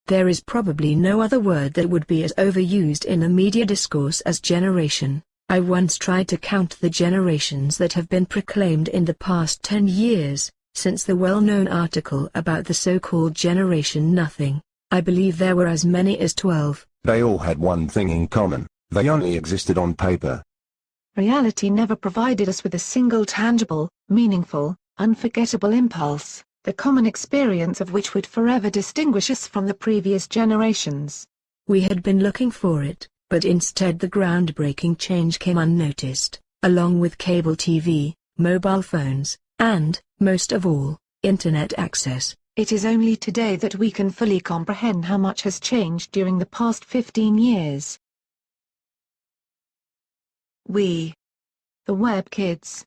There is probably no other word that would be as overused in the media discourse as generation. I once tried to count the generations that have been proclaimed in the past 10 years, since the well-known article about the so-called Generation Nothing. I believe there were as many as 12. They all had one thing in common: they only existed on paper. Reality never provided us with a single tangible, meaningful, unforgettable impulse, the common experience of which would forever distinguish us from the previous generations. We had been looking for it, but instead the groundbreaking change came unnoticed, along with cable TV, mobile phones, and, most of all, internet access. It is only today that we can fully comprehend how much has changed during the past 15 years. We, the web kids,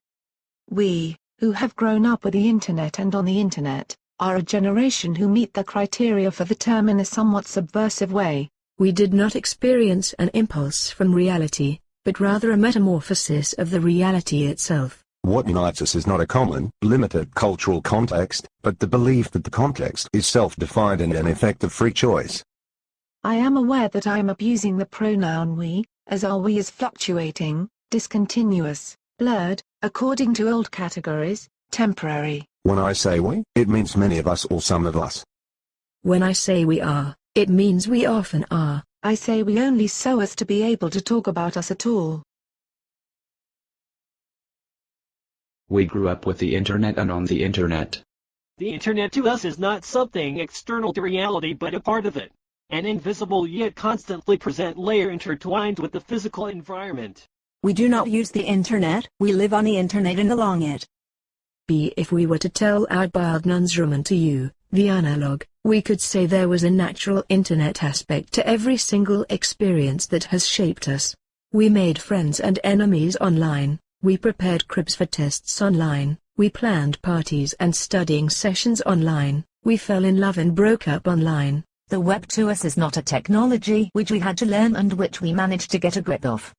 we, who have grown up with the internet and on the internet, are a generation who meet the criteria for the term in a somewhat subversive way. We did not experience an impulse from reality, but rather a metamorphosis of the reality itself. What unites us is not a common, limited cultural context, but the belief that the context is self-defined and an effect of free choice. I am aware that I am abusing the pronoun we, as our we is fluctuating, discontinuous, blurred, according to old categories, temporary. When I say we, it means many of us or some of us. When I say we are, it means we often are. I say we only so as to be able to talk about us at all. We grew up with the internet and on the internet. The internet to us is not something external to reality but a part of it. An invisible yet constantly present layer intertwined with the physical environment. We do not use the internet, we live on the internet and along it. If we were to tell our Bildungsroman to you, the analog, we could say there was a natural internet aspect to every single experience that has shaped us. We made friends and enemies online, we prepared cribs for tests online, we planned parties and studying sessions online, we fell in love and broke up online. The web to us is not a technology which we had to learn and which we managed to get a grip of.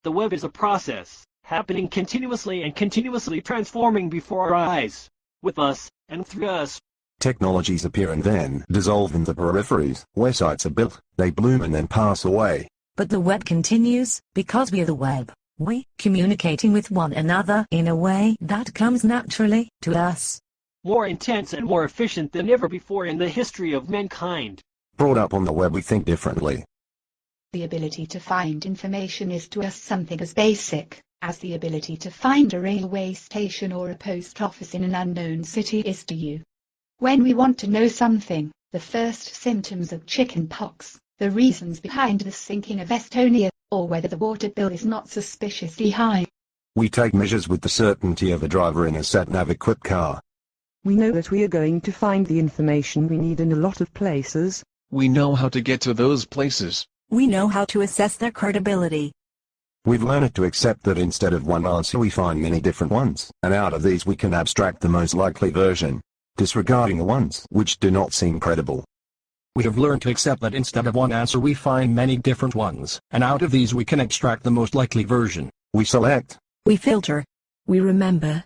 The web is a process, happening continuously and continuously transforming before our eyes, with us, and through us. Technologies appear and then dissolve in the peripheries. Where sites are built, they bloom and then pass away. But the web continues, because we are the web. We, communicating with one another in a way that comes naturally to us. More intense and more efficient than ever before in the history of mankind. Brought up on the web, we think differently. The ability to find information is to us something as basic as the ability to find a railway station or a post office in an unknown city is to you. When we want to know something, the first symptoms of chickenpox, the reasons behind the sinking of Estonia, or whether the water bill is not suspiciously high, we take measures with the certainty of a driver in a SatNav-equipped car. We know that we are going to find the information we need in a lot of places. We know how to get to those places. We know how to assess their credibility. We've learned to accept that instead of one answer we find many different ones, and out of these we can abstract the most likely version, disregarding the ones which do not seem credible. We have learned to accept that instead of one answer we find many different ones, and out of these we can extract the most likely version. We select. We filter. We remember.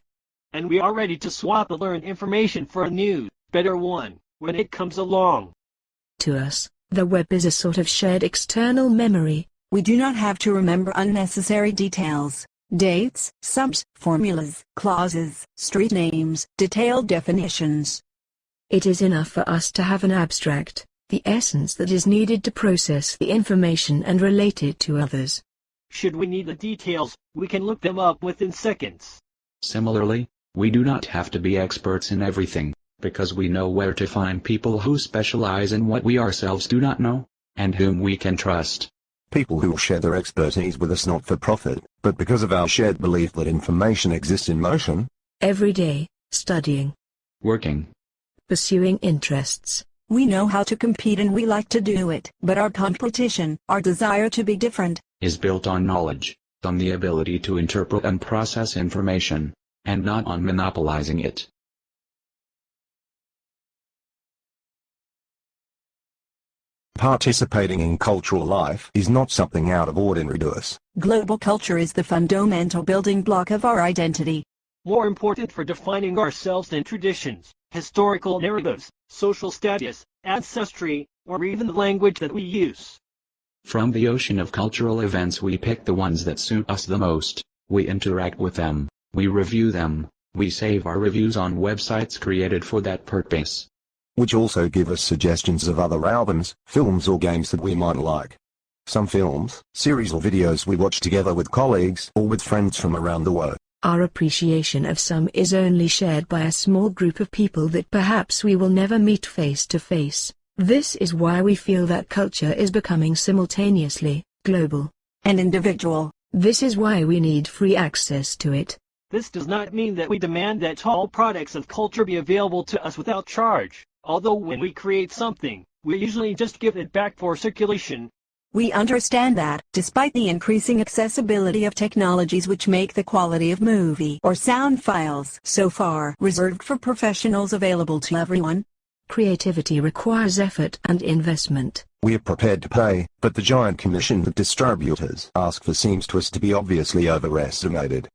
And we are ready to swap the learned information for a new, better one, when it comes along. To us, the web is a sort of shared external memory. We do not have to remember unnecessary details, dates, sums, formulas, clauses, street names, detailed definitions. It is enough for us to have an abstract, the essence that is needed to process the information and relate it to others. Should we need the details, we can look them up within seconds. Similarly, we do not have to be experts in everything, because we know where to find people who specialize in what we ourselves do not know, and whom we can trust. People who will share their expertise with us not for profit, but because of our shared belief that information exists in motion. Every day, studying. Working. Pursuing interests. We know how to compete and we like to do it, but our competition, our desire to be different, is built on knowledge, on the ability to interpret and process information, and not on monopolizing it. Participating in cultural life is not something out of ordinary to us. Global culture is the fundamental building block of our identity. More important for defining ourselves than traditions, historical narratives, social status, ancestry, or even the language that we use. From the ocean of cultural events we pick the ones that suit us the most, we interact with them, we review them, we save our reviews on websites created for that purpose. Which also give us suggestions of other albums, films or games that we might like. Some films, series or videos we watch together with colleagues or with friends from around the world. Our appreciation of some is only shared by a small group of people that perhaps we will never meet face to face. This is why we feel that culture is becoming simultaneously global and individual. This is why we need free access to it. This does not mean that we demand that all products of culture be available to us without charge, although when we create something, we usually just give it back for circulation. We understand that, despite the increasing accessibility of technologies which make the quality of movie or sound files so far reserved for professionals available to everyone, creativity requires effort and investment. We are prepared to pay, but the giant commission that distributors ask for seems to us to be obviously overestimated.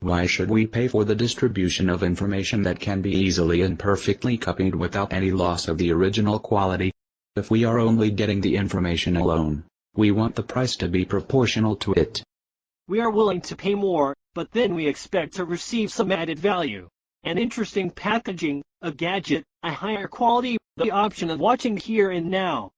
Why should we pay for the distribution of information that can be easily and perfectly copied without any loss of the original quality? If we are only getting the information alone, we want the price to be proportional to it. We are willing to pay more, but then we expect to receive some added value. An interesting packaging, a gadget, a higher quality, the option of watching here and now,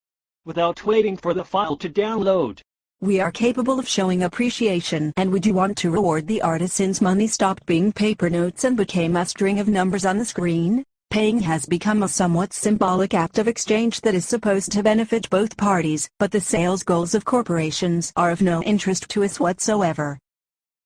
without waiting for the file to download. We are capable of showing appreciation, and we do want to reward the artist since money stopped being paper notes and became a string of numbers on the screen. Paying has become a somewhat symbolic act of exchange that is supposed to benefit both parties, but the sales goals of corporations are of no interest to us whatsoever.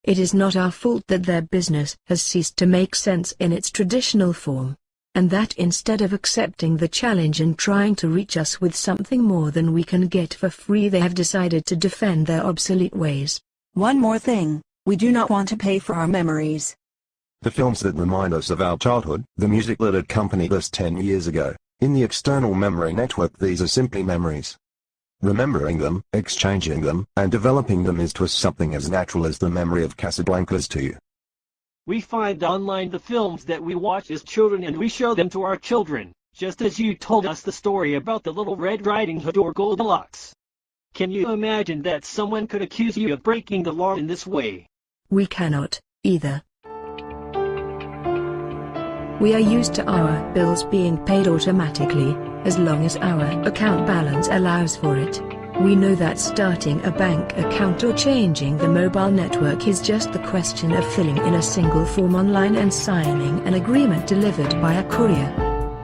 It is not our fault that their business has ceased to make sense in its traditional form, and that instead of accepting the challenge and trying to reach us with something more than we can get for free, they have decided to defend their obsolete ways. One more thing, we do not want to pay for our memories. The films that remind us of our childhood, the music that accompanied us 10 years ago. In the external memory network, these are simply memories. Remembering them, exchanging them, and developing them is to us something as natural as the memory of Casablanca is to you. We find online the films that we watch as children and we show them to our children, just as you told us the story about the Little Red Riding Hood or Goldilocks. Can you imagine that someone could accuse you of breaking the law in this way? We cannot, either. We are used to our bills being paid automatically, as long as our account balance allows for it. We know that starting a bank account or changing the mobile network is just the question of filling in a single form online and signing an agreement delivered by a courier.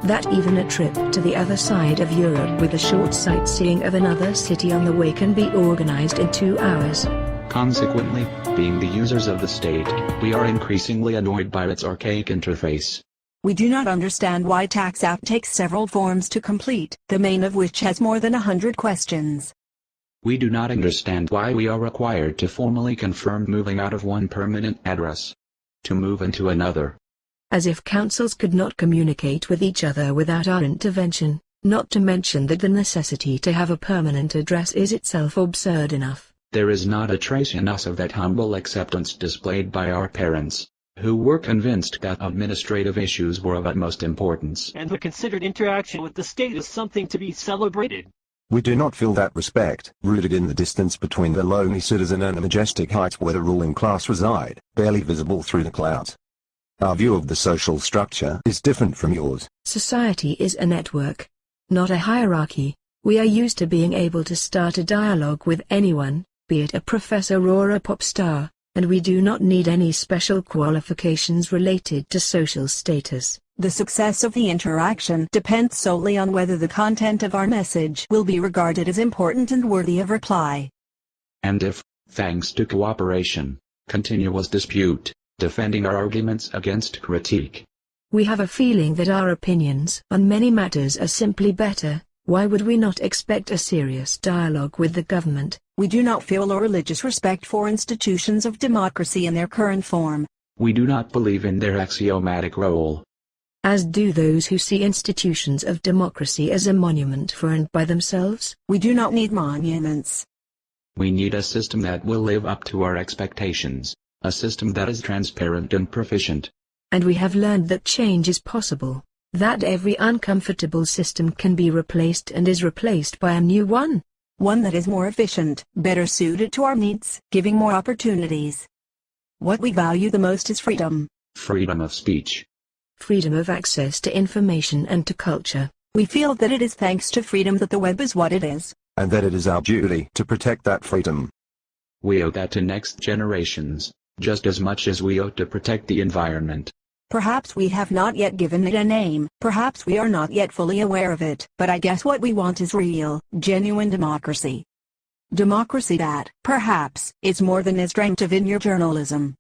That even a trip to the other side of Europe with a short sightseeing of another city on the way can be organized in 2 hours. Consequently, being the users of the state, we are increasingly annoyed by its archaic interface. We do not understand why tax app takes several forms to complete, the main of which has more than 100 questions. We do not understand why we are required to formally confirm moving out of one permanent address to move into another. As if councils could not communicate with each other without our intervention, not to mention that the necessity to have a permanent address is itself absurd enough. There is not a trace in us of that humble acceptance displayed by our parents, who were convinced that administrative issues were of utmost importance, and who considered interaction with the state as something to be celebrated. We do not feel that respect, rooted in the distance between the lowly citizen and the majestic heights where the ruling class reside, barely visible through the clouds. Our view of the social structure is different from yours. Society is a network, not a hierarchy. We are used to being able to start a dialogue with anyone, be it a professor or a pop star, and we do not need any special qualifications related to social status. The success of the interaction depends solely on whether the content of our message will be regarded as important and worthy of reply. And if, thanks to cooperation, continuous dispute, defending our arguments against critique, we have a feeling that our opinions on many matters are simply better, why would we not expect a serious dialogue with the government? We do not feel a religious respect for institutions of democracy in their current form. We do not believe in their axiomatic role, as do those who see institutions of democracy as a monument for and by themselves. We do not need monuments. We need a system that will live up to our expectations, a system that is transparent and proficient. And we have learned that change is possible. That every uncomfortable system can be replaced and is replaced by a new one. One that is more efficient, better suited to our needs, giving more opportunities. What we value the most is freedom. Freedom of speech. Freedom of access to information and to culture. We feel that it is thanks to freedom that the web is what it is. And that it is our duty to protect that freedom. We owe that to next generations, just as much as we owe to protect the environment. Perhaps we have not yet given it a name, perhaps we are not yet fully aware of it, but I guess what we want is real, genuine democracy. Democracy that, perhaps, is more than is dreamt of in your journalism.